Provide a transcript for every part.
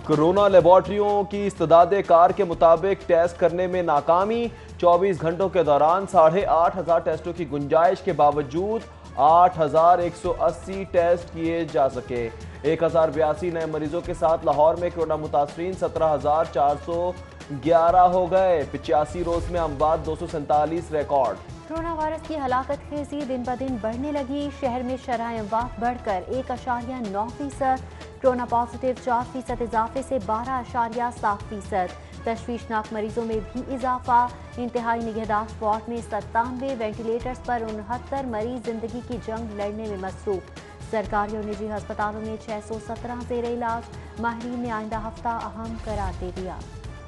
Corona लेबॉर्ट्रियों की इस्तेदाद car के मुताबिक टेस्ट करने में नाकामी। 24 घंटों के दौरान 8,500 टेस्टों की गुंजाइश के बावजूद 8,180 टेस्ट किए जा सके। 1,082 नए मरीजों के साथ लाहौर में कोरोना मुतासरीन 17,411 हो गए। 85 रोज में अमवात 247 रिकॉर्ड। कोरोना वायरस की हलाकत खेजी दिन ब दिन बढ़ने लगी। शहर में शरह अमवात बढ़कर 1.9%, कोरोना पॉजिटिव 4% इजाफे से 12.7%। तशवीशनाक मरीजों में भी इजाफा। इंतहाई निगहदाश्त वार्ड में 97, वेंटिलेटर्स पर 69 मरीज जिंदगी की जंग लड़ने में मसरूफ। सरकारी और निजी अस्पतालों में 617 जेर इलाज। माहिरीन ने आइंदा हफ्ता अहम करार दे दिया।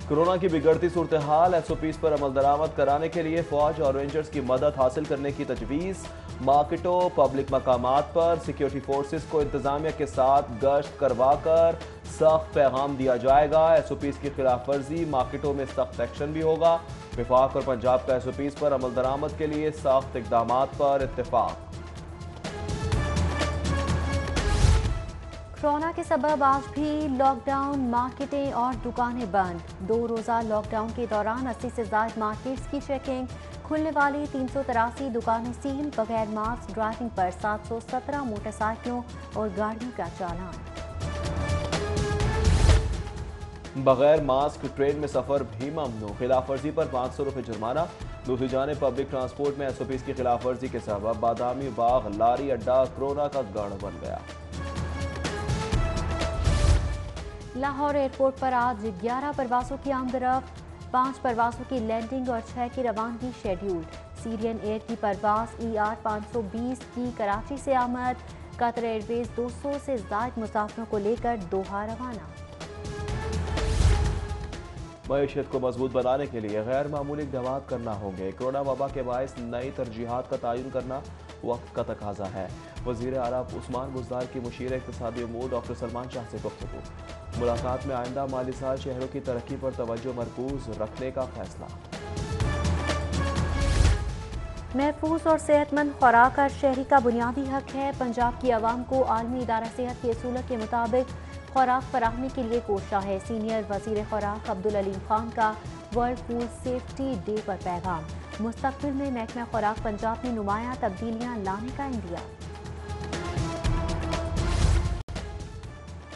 कोरोना की बिगड़ती सूरत हाल, SOPs पर अमल दरामद कराने के लिए फौज और रेंजर्स की मदद हासिल करने की तजवीज़। मार्केटों, पब्लिक मकामात पर सिक्योरिटी फोर्सेस को इंतजामिया के साथ गश्त करवा कर सख्त पैगाम दिया जाएगा। SOPs की खिलाफ वर्जी, मार्केटों में सख्त एक्शन भी होगा। विफाक और पंजाब का SOPs पर अमल दरामद के लिए सख्त इकदाम पर इत्तेफाक। कोरोना के सबब आज भी लॉकडाउन, मार्केटें और दुकानें बंद। 2 रोज़ा लॉकडाउन के दौरान 80 से ज्यादा मार्केट्स की चेकिंग। खुलने वाली 383 दुकानें सील। बगैर मास्क ड्राइविंग पर 717 मोटरसाइकिलों और गाड़ियों का चालान। बगैर मास्क ट्रेन में सफर भी ममनू। खिलाफ वर्जी पर 500 रुपये जुर्माना। दूसरी जानिब पब्लिक ट्रांसपोर्ट में SOPs की खिलाफ वर्जी के सबब बादामी बाग लारी अड्डा कोरोना का गढ़ बन गया। लाहौर एयरपोर्ट पर आज 11 परवासों की आमदरफ्त, 5 परवासों की लैंडिंग और 6 की रवानगी शेड्यूल। सीरियन एयर की परवास ER 520 की कराची से आमद। कतर एयरवेज 200 से ज्यादा मुसाफिरों को लेकर दोहा रवाना। मईशत को मजबूत बनाने के लिए गैर मामूली इक़दाम करना होंगे। कोरोना वबा के बायस नई तरजीहात का तयन करना वक्त का तकाजा है। वज़ीर आला उस्मान बुज़दार की मुशीर इक़्तिसादी उमूर डॉक्टर सलमान शाह से गुफ्तगू। मुलाकात में आइंदा माली साल शहरों की तरक्की पर तवज्जो मरकूज रखने का फैसला। महफूज और सेहतमंद खुराक हर शहरी का बुनियादी हक है। पंजाब की आवाम को आलमी इदारा सेहत के असूलों के मुताबिक खुराक फराहमी के लिए कोशा है। सीनियर वज़ीर खुराक अब्दुल अलीम खान का वर्ल्ड फूड सेफ्टी डे पर पैगाम। मुस्तकबिल में महकमा खुराक पंजाब में नुमायां तब्दीलियां लाने का इंदिया।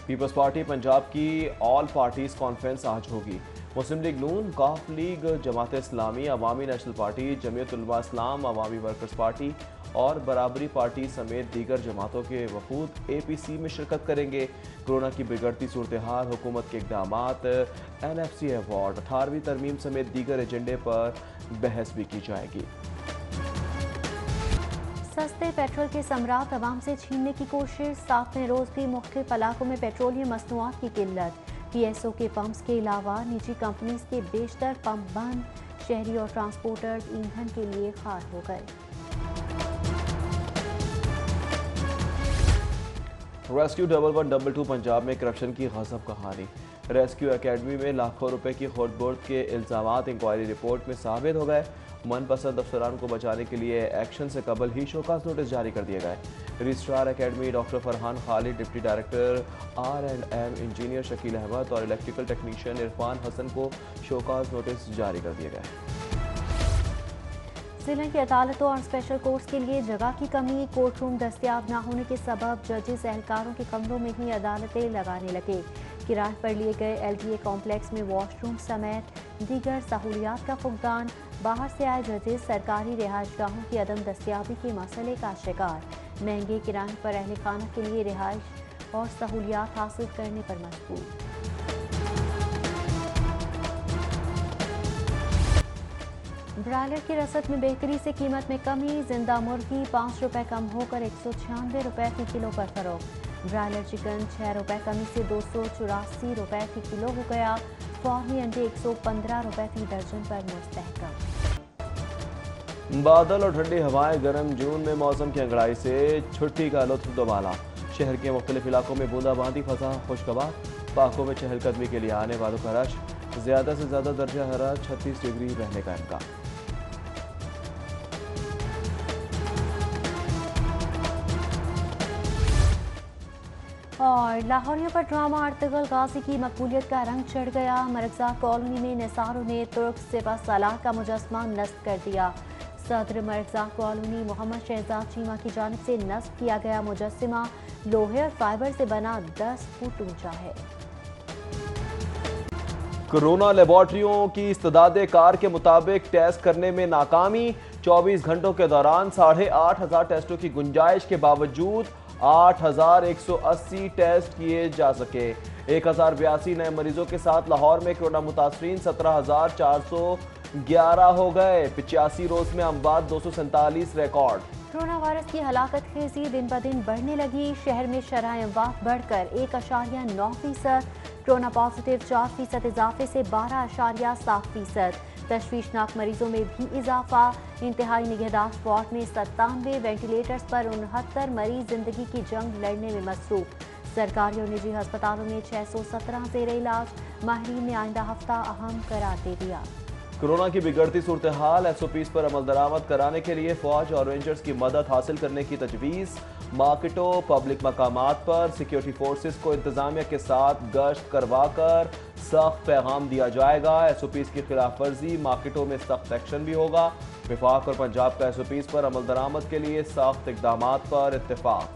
पीपल्स पार्टी पंजाब की ऑल पार्टीज कॉन्फ्रेंस आज होगी। मुस्लिम लीग नून, काफ लीग, जमात इस्लामी, अवामी नेशनल पार्टी, जमीयत उलमा इस्लाम, अवामी वर्कर्स पार्टी और बराबरी पार्टी समेत दीगर जमातों के वफूद APC में शिरकत करेंगे। कोरोना की बिगड़ती सूरत हाल, हुकूमत के इक़दामात, NFC अवार्ड, 18वीं तरमीम समेत दीगर एजेंडे पर बहस भी की जाएगी। सस्ते पेट्रोल के समरात अवाम से छीनने की कोशिश। 7वें रोज भी मुख्तलिफ इलाकों में पेट्रोलियम मसनूआत की किल्लत। PSO के पंप्स के अलावा निजी कंपनीज के बेशतर पंप बंद। शहरी और ट्रांसपोर्टर्स ईंधन के लिए खार हो गए। रेस्क्यू 1112 पंजाब में करप्शन की गजब कहानी। रेस्क्यू एकेडमी में लाखों रुपए की खोट-बोट के इल्जामात इंक्वायरी रिपोर्ट में साबित हो गए। मनपसंद अफसरान को बचाने के लिए एक्शन से कबल ही शोकाज नोटिस जारी कर दिए गए। Registrar academy doctor Farhan Khalid, deputy director R&M engineer Shakeel Ahmed और इलेक्ट्रिकल टेक्नीशियन इरफान हसन को शोकाज नोटिस जारी कर दिए गए। जिले की अदालतों और स्पेशल कोर्ट्स के लिए जगह की कमी। कोर्ट रूम दस्तियाब न होने के सबब जजेस एहलकारों के कमरों में ही अदालतें लगाने लगे। किराए पर लिए गए LDA कॉम्प्लेक्स में वॉशरूम समेत दीगर सहूलियात का फुकदान। बाहर से आए जजेस सरकारी रिहाइशगाहों की अदम दस्तियाबी के मसले का शिकार। महंगे किराए पर अहल खाना के लिए रिहाइश और सहूलियात हासिल करने पर मजबूर। ब्रायलर की रसद में बेहतरी से कीमत में कमी। जिंदा मुर्गी 5 रुपए कम होकर 196 रुपए फी किलो पर फरोख्त। ब्रायलर चिकन 6 रुपए कमी से 284 रुपए फी किलो हो गया। फौरी अंडे 115 रुपए फी दर्जन पर मुस्तहकम। बादल और ठंडी हवाएं, गर्म जून में मौसम की अंगड़ाई से छुट्टी का लुत्फ दोबाला। शहर के मुख्तलिफ इलाकों में बूंदाबांदी, फजा खुशगवार। पार्कों में चहलकदमी के लिए आने वालों का रश। ज्यादा से ज्यादा दर्जा हरारत 36 डिग्री रहने का इम्कान। और लाहौरियों पर ड्रामा अर्तुगरुल गाजी की मकबूलियत का रंग चढ़ गया। मरकजा कॉलोनी में निसारों ने तुर्क सिपह सलाह का मुजस्समा नस्ब कर दिया। सदर मरकजा कॉलोनी मोहम्मद शहजाद चीमा की जानिब से नस्ब किया गया मुजस्समा लोहे और फाइबर से बना 10 फुट ऊंचा है। कोरोना लेबॉर्ट्रियों की इस्तेदादे कार के मुताबिक टेस्ट करने में नाकामी। 24 घंटों के दौरान 8,500 टेस्टों की गुंजाइश के बावजूद 8,180 टेस्ट किए जा सके। 1,082 नए मरीजों के साथ लाहौर में कोरोना मुतासरीन 17,411 हो गए। 85 रोज में अमवात 247 रिकॉर्ड। कोरोना वायरस की हलाकत खेजी दिन ब दिन बढ़ने लगी। शहर में शरह अमवात बढ़कर 1.9%, कोरोना पॉजिटिव 4% इजाफे से 12.7%। तशवीशनाक मरीजों में भी इजाफा। इंतहाई निगहदाश्त वार्ड में 97, वेंटिलेटर्स पर 69 मरीज जिंदगी की जंग लड़ने में मसरूफ। सरकारी और निजी अस्पतालों में 617 जेर इलाज। माहिरीन ने आइंदा हफ्ता अहम करार दे दिया। कोरोना की बिगड़ती सूरत हाल, SOPs पर अमल दरामद कराने के लिए फौज और रेंजर्स की मदद हासिल करने की तजवीज़। मार्केटों, पब्लिक मकामात पर सिक्योरिटी फोर्सेस को इंतजामिया के साथ गश्त करवा कर सख्त पैगाम दिया जाएगा। SOPs की खिलाफ वर्जी, मार्केटों में सख्त एक्शन भी होगा। वफाक और पंजाब का SOPs पर अमल दरामद के लिए सख्त इकदामात पर इत्तेफाक।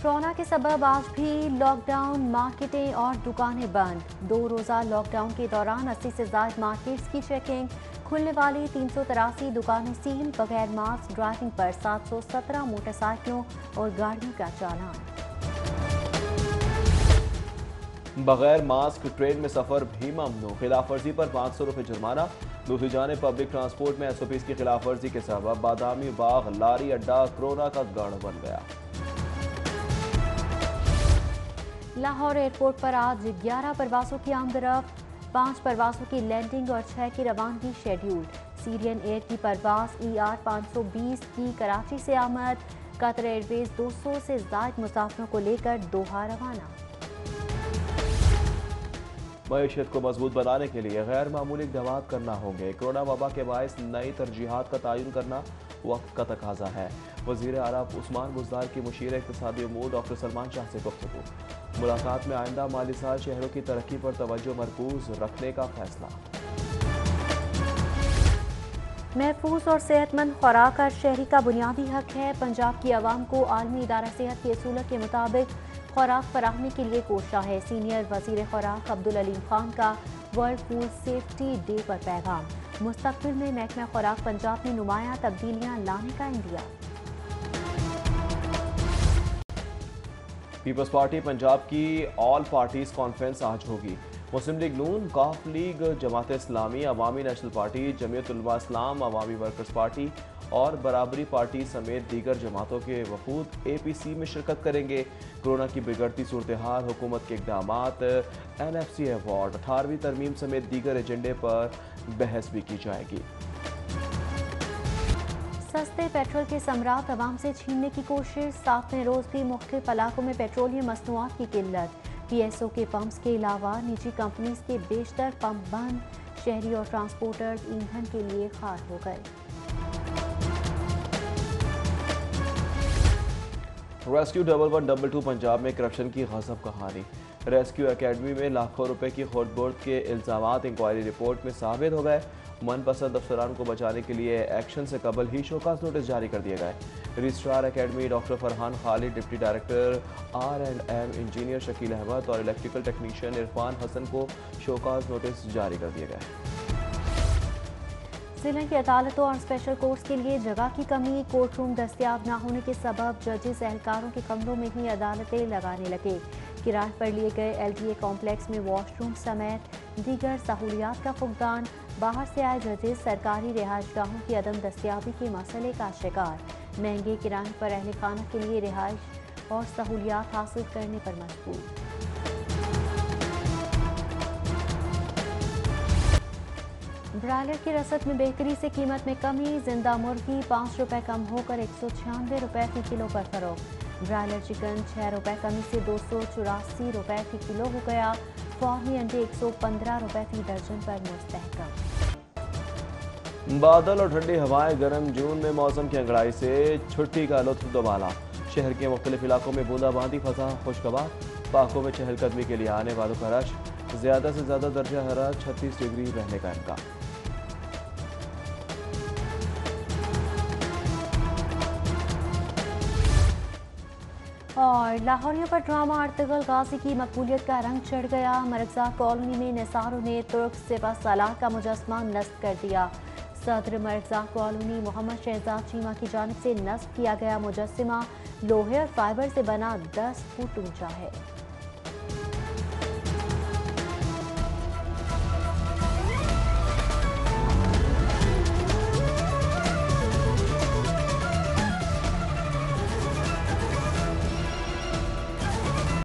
कोरोना के सबब आज भी लॉकडाउन, मार्केटें और दुकानें बंद। 2 रोज़ा लॉकडाउन के दौरान 80 से ज़ायद मार्केट्स की चेकिंग। खुलने वाली 383 दुकानें सील। बगैर मास्क ड्राइविंग पर 717 मोटरसाइकिलों और गाड़ियों का चालान। बगैर मास्क ट्रेन में सफर भी ममनू। खिलाफ वर्जी पर 500 रुपये जुर्माना। दूसरी जाने पब्लिक ट्रांसपोर्ट में SOPs की खिलाफ वर्जी के सबब बादामी बाग लारी अड्डा कोरोना का गढ़ बन गया। लाहौर एयरपोर्ट पर आज 11 परवासों की आमदरफ्त, 5 परवासों की लैंडिंग और 6 की रवानगी शेड्यूल। सीरियन एयर की परवास ER 520 की कराची से आमद। कतर एयरवेज 200 से ज़ायद मुसाफिरों को लेकर दोहा रवाना। मईशत को मजबूत बनाने के लिए गैर मामूली इक़दामात करना होंगे। कोरोना वबा के बायस नई तरजीहात का तयन करना वक्त का तकाजा है। वज़ीर आला उस्मान बुज़दार की मुशीर इक़्तिसादी उमूर डॉक्टर सलमान शाह से गुफ्तगू। मुलाकात में आइंदा माली साल शहरों की तरक्की पर तवज्जो मरकूज रखने का फैसला। महफूज और सेहतमंद खुराक हर शहरी का बुनियादी हक है। पंजाब की आवाम को आलमी इदारा सेहत के असूलों के मुताबिक खुराक फराहमी के लिए कोशा है। सीनियर वज़ीर खुराक अब्दुल अलीम खान का वर्ल्ड फूड सेफ्टी डे पर पैगाम। मुस्तकबिल में महकमा खुराक पंजाब में नुमायां तब्दीलियां लाने का इंदिया। पीपल्स पार्टी पंजाब की ऑल पार्टीज कॉन्फ्रेंस आज होगी। मुस्लिम लीग नून, काफ लीग, जमात इस्लामी, अवामी नेशनल पार्टी, जमीयत उलमा इस्लाम, अवामी वर्कर्स पार्टी और बराबरी पार्टी समेत दीगर जमातों के वफूद APC में शिरकत करेंगे। कोरोना की बिगड़ती सूरत हाल, हुकूमत के इक़दामात, NFC अवार्ड, 18वीं तरमीम समेत दीगर एजेंडे पर बहस भी की जाएगी। सस्ते पेट्रोल के समरात अवाम से छीनने की कोशिश। 7वें रोज भी मुख्तलिफ इलाकों में पेट्रोलियम मसनूआत की किल्लत। PSO के पंप्स के अलावा निजी कंपनीज के बेशतर पंप बंद। शहरी और ट्रांसपोर्टर्स ईंधन के लिए खार हो गए। रेस्क्यू 1122 पंजाब में करप्शन की गजब कहानी। रेस्क्यू एकेडमी में लाखों रुपए की खोट-बोर्ड के इल्जामात इंक्वायरी रिपोर्ट में साबित हो गए। मनपसंद अफसरान को बचाने के लिए एक्शन से कबल ही शोकास नोटिस जारी कर दिए गए। Registrar academy doctor Farhan Khalid, deputy director R&M engineer Shakeel Ahmed और इलेक्ट्रिकल टेक्नीशियन इरफान हसन को शोकास नोटिस जारी कर दिए गए। जिले की अदालतों और स्पेशल कोर्ट्स के लिए जगह की कमी। कोर्ट रूम दस्तियाब न होने के सबब जजेस एहलकारों के कमरों में ही अदालतें लगाने लगे। किराए पर लिए गए LDA कॉम्प्लेक्स में वॉशरूम समेत दीगर सहूलियात का फुकदान। बाहर से आए जजेस सरकारी रिहाइशगाहों की अदम दस्तियाबी के मसले का शिकार। महंगे किराए पर अहल खाना के लिए रिहाइश और सहूलियात हासिल करने पर मजबूर। ब्रायलर की रसद में बेहतरी से कीमत में कमी। जिंदा मुर्गी 5 रुपये कम होकर 196 रुपये फी किलो पर फरोख्त। ब्रायलर चिकन 6 रुपये कमी से 284 रुपये फी किलो हो गया। फौरी अंडे 115 रुपये फी दर्जन पर मुस्तहकम। बादल और ठंडी हवाएं, गर्म जून में मौसम की अंगड़ाई से छुट्टी का लुत्फ दोबाला। शहर के मुख्तलिफ इलाकों में बूंदाबांदी, फसा खुशगवार। पार्कों में चहलकदमी के लिए आने वालों का रश। ज्यादा से ज्यादा दर्जा हरारत 36 डिग्री रहने का इम्कान। और लाहौरियों पर ड्रामा अर्तुगरुल गाजी की मकबूलियत का रंग चढ़ गया। मरकज़ा कॉलोनी में निसारों ने तुर्क सिपह सलाह का मुजस्समा नस्ब कर दिया। सदर मरकज़ा कॉलोनी मोहम्मद शहजाद चीमा की जानिब से नस्ब किया गया मुजस्समा लोहे और फाइबर से बना 10 फुट ऊंचा है।